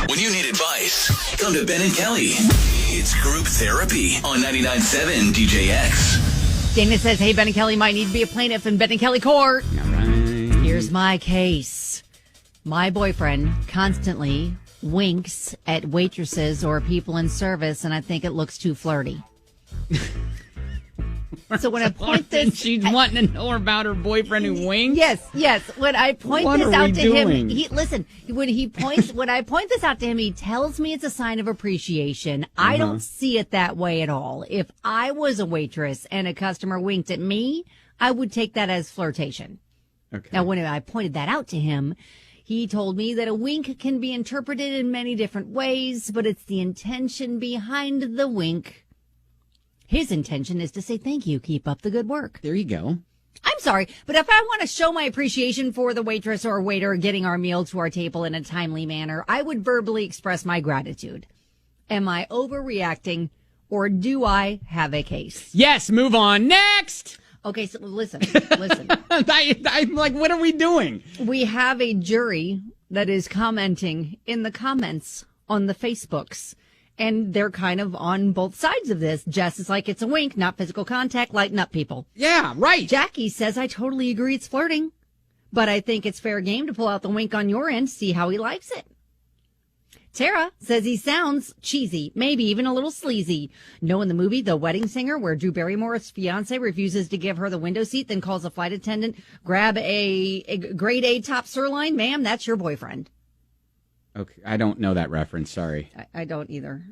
When you need advice, come to Ben and Kelly. It's group therapy on 99.7 DJX. Dana says, hey, Ben and Kelly might need to be a plaintiff in Ben and Kelly court. All right. Here's my case. My boyfriend constantly winks at waitresses or people in service, and I think it looks too flirty. So when I point this... She's wanting to know about her boyfriend who winks? Yes. When I point What this are out we to doing? him... When I point this out to him, he tells me it's a sign of appreciation. I don't see it that way at all. If I was a waitress and a customer winked at me, I would take that as flirtation. Okay. Now, when I pointed that out to him, he told me that a wink can be interpreted in many different ways, but it's the intention behind the wink. His intention is to say, thank you, keep up the good work. There you go. I'm sorry, but if I want to show my appreciation for the waitress or waiter getting our meal to our table in a timely manner, I would verbally express my gratitude. Am I overreacting, or do I have a case? Yes, move on. Next! Okay, so listen. I'm like, what are we doing? We have a jury that is commenting in the comments on the Facebooks, and they're kind of on both sides of this. Jess is like, it's a wink, not physical contact, lighten up, people. Yeah, right. Jackie says, I totally agree it's flirting, but I think it's fair game to pull out the wink on your end, see how he likes it. Tara says he sounds cheesy, maybe even a little sleazy. Know in the movie The Wedding Singer, where Drew Barrymore's fiance refuses to give her the window seat, then calls a flight attendant, grab a grade A top sirloin. Ma'am, that's your boyfriend. Okay, I don't know that reference. Sorry. I don't either,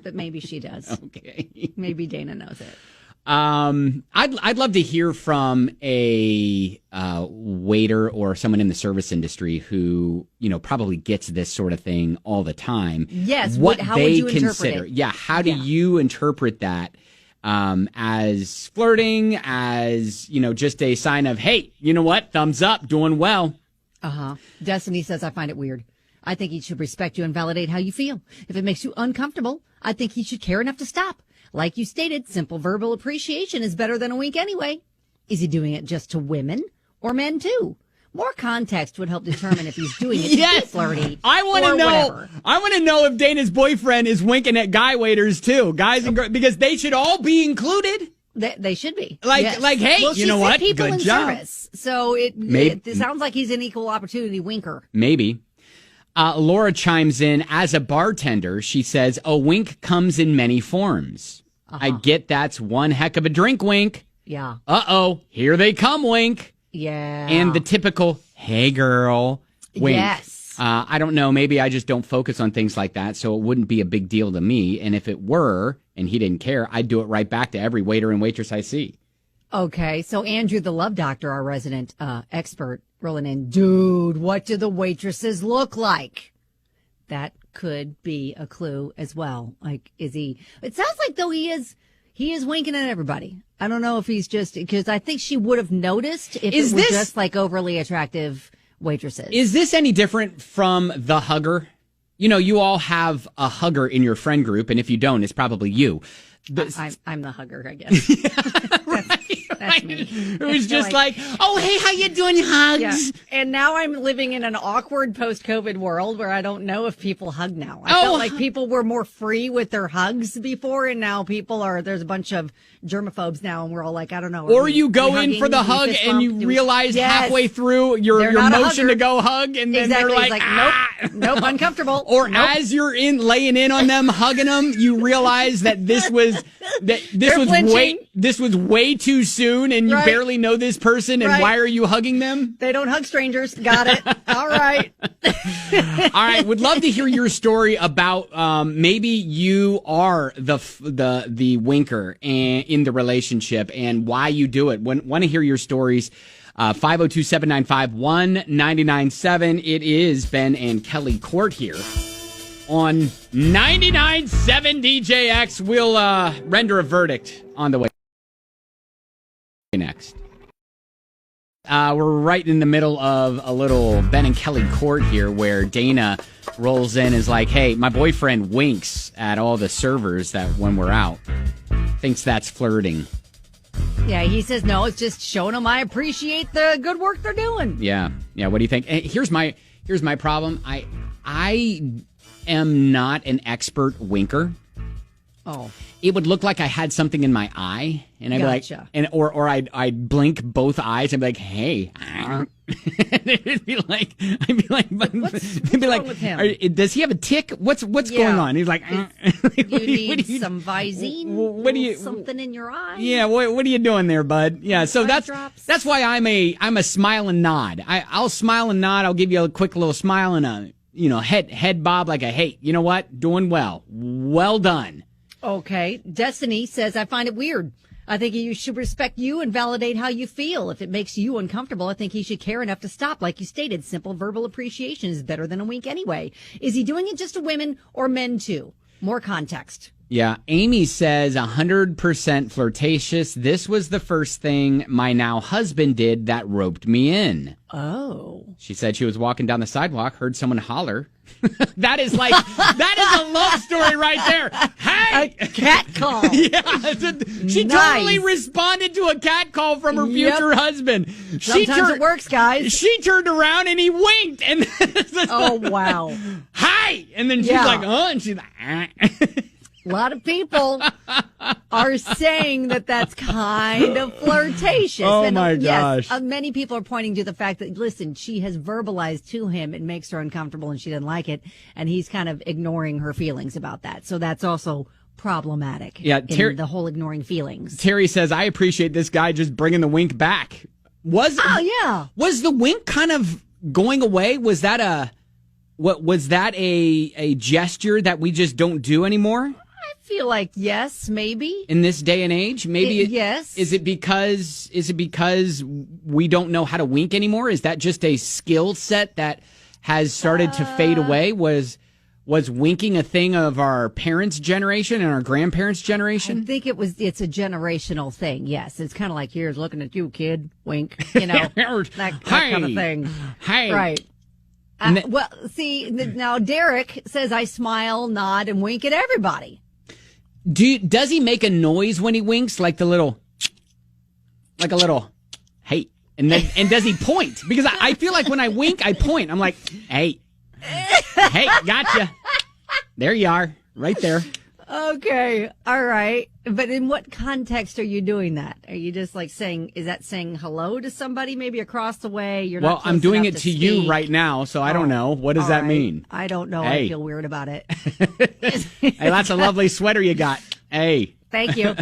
but maybe she does. Okay. Maybe Dana knows it. I'd love to hear from a waiter or someone in the service industry who, probably gets this sort of thing all the time. Yes. How would you consider? Yeah. How do you interpret that as flirting, as, just a sign of, hey, you know what? Thumbs up, doing well. Destiny says, I find it weird. I think he should respect you and validate how you feel. If it makes you uncomfortable, I think he should care enough to stop. Like you stated, simple verbal appreciation is better than a wink anyway. Is he doing it just to women or men too? More context would help determine if he's doing it to be flirty. I want to know. Whatever. I want to know if Dana's boyfriend is winking at guy waiters too, guys and girls, because they should all be included. They should be. Like, hey, well, you know what? People Good in job. Service, so it sounds like he's an equal opportunity winker. Maybe. Laura chimes in. As a bartender, she says, a wink comes in many forms. I get that's one heck of a drink wink. Yeah. Uh-oh, here they come wink. Yeah. And the typical, hey, girl, wink. Yes. I don't know. Maybe I just don't focus on things like that, so it wouldn't be a big deal to me. And if it were, and he didn't care, I'd do it right back to every waiter and waitress I see. Okay, so Andrew, the love doctor, our resident expert, rolling in. Dude, what do the waitresses look like? That could be a clue as well. Like, is he? It sounds like though he is winking at everybody. I don't know if he's just, because I think she would have noticed if it were just like overly attractive waitresses. Is this any different from the hugger? You all have a hugger in your friend group, and if you don't, it's probably you. I'm the hugger, I guess. That's me. Who's just like, oh, hey, how you doing? Hugs. Yeah. And now I'm living in an awkward post-COVID world where I don't know if people hug now. I felt like people were more free with their hugs before, and now there's a bunch of germaphobes now, and we're all like, I don't know. Or you go in for the hug and you realize halfway through your motion to go hug, and then they're like nope, uncomfortable. Or as you're laying in on them, hugging them, you realize that this was way too soon, and you barely know this person, and why are you hugging them? They don't hug strangers. Got it. All right. All right. Would love to hear your story about maybe you are the winker in the relationship and why you do it. Want to hear your stories. 502-795-1997. It is Ben and Kelly Court here on 99.7 DJX. We'll render a verdict on the way next. We're right in the middle of a little Ben and Kelly Court here, where Dana rolls in and is like, hey, my boyfriend winks at all the servers that when we're out. Thinks that's flirting. Yeah, he says, no, it's just showing them I appreciate the good work they're doing. Yeah. What do you think? Hey, here's my problem. I I am not an expert winker. Oh. It would look like I had something in my eye, and I'd Gotcha. be like, or I'd blink both eyes and be like, "Hey," and it'd be like, What's wrong with him? Does he have a tick? What's going on? He's like, you need some Visine, something in your eye. Yeah, what are you doing there, bud? Yeah, so that's why I'm a smile and nod. I'll smile and nod. I'll give you a quick little smile and a head bob like a hey, you know what? Doing well done. Okay. Destiny says, I find it weird. I think he should respect you and validate how you feel. If it makes you uncomfortable, I think he should care enough to stop. Like you stated, simple verbal appreciation is better than a wink anyway. Is he doing it just to women or men too? More context. Yeah, Amy says 100% flirtatious. This was the first thing my now husband did that roped me in. Oh. She said she was walking down the sidewalk, heard someone holler. that is a love story right there. Hey! A cat call. Yeah, she totally responded to a cat call from her future husband. Sometimes it works, guys. She turned around and he winked. And oh, wow. Hi! And then she's like, oh, and she's like, A lot of people are saying that that's kind of flirtatious. Oh, and, my gosh. Yes, many people are pointing to the fact that, listen, she has verbalized to him it makes her uncomfortable and she doesn't like it. And he's kind of ignoring her feelings about that. So that's also problematic. Yeah, in the whole ignoring feelings. Terry says, I appreciate this guy just bringing the wink back. Was the wink kind of going away? Was that a gesture that we just don't do anymore? I feel like yes, maybe. In this day and age, yes. Is it because we don't know how to wink anymore? Is that just a skill set that has started to fade away? Was winking a thing of our parents' generation and our grandparents' generation? I think it's a generational thing. Yes, it's kind of like here's looking at you, kid. Wink. You know that kind of thing. Hey. Right. Well, see now, Derek says I smile, nod, and wink at everybody. Does he make a noise when he winks, like a little, hey, and does he point? Because I feel like when I wink, I point. I'm like, hey, gotcha. There you are, right there. Okay, all right. But in what context are you doing that? Are you just like saying hello to somebody maybe across the way? You're not I'm doing it to speak. you right now, so I don't know. What does that mean? I don't know. Hey. I feel weird about it. Hey, that's a lovely sweater you got. Hey. Thank you.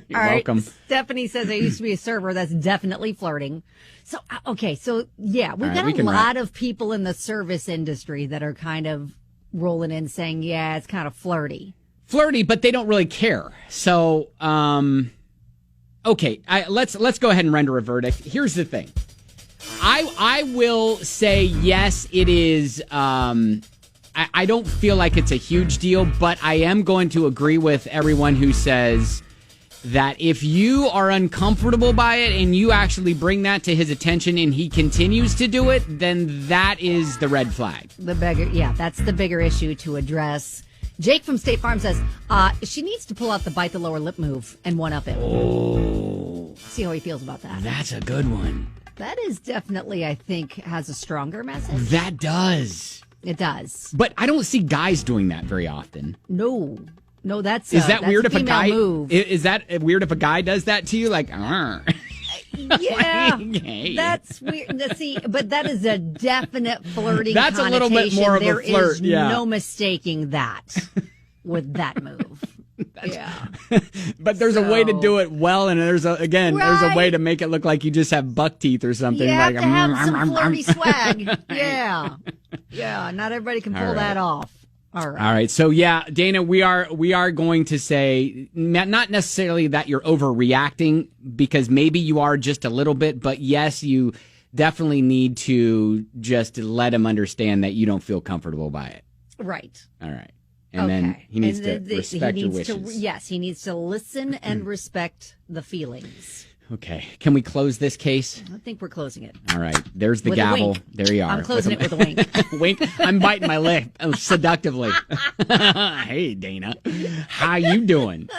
You're welcome. Stephanie says I used to be a server. That's definitely flirting. So, okay. So, yeah, we've got a lot of people in the service industry that are kind of rolling in saying, yeah, it's kind of flirty. Flirty, but they don't really care. So, okay, let's go ahead and render a verdict. Here's the thing. I will say, yes, it is. I don't feel like it's a huge deal, but I am going to agree with everyone who says that if you are uncomfortable by it and you actually bring that to his attention and he continues to do it, then that is the red flag. That's the bigger issue to address. Jake from State Farm says she needs to pull out the bite the lower lip move and one-up it. Oh. See how he feels about that. That's a good one. That is definitely, I think, has a stronger message. That does. It does. But I don't see guys doing that very often. No, that's is that weird if a guy move. Is that weird if a guy does that to you? Like, yeah, hey. That's weird. See, but that is a definite flirting. That's a little bit more of a flirt. There is yeah. no mistaking that with that move. Yeah, but there's a way to do it well, and there's a way to make it look like you just have buck teeth or something. You have like, to have some flirty swag. Yeah. Not everybody can pull that off. All right. So yeah, Dana, we are going to say not necessarily that you're overreacting, because maybe you are just a little bit, but yes, you definitely need to just let him understand that you don't feel comfortable by it. Right. All right. And then he needs to respect your wishes. Yes, he needs to listen and respect the feelings. Okay. Can we close this case? I think we're closing it. All right. There's the with gavel. There you are. I'm closing it with a wink. Wink. I'm biting my lip seductively. Hey, Dana. How you doing?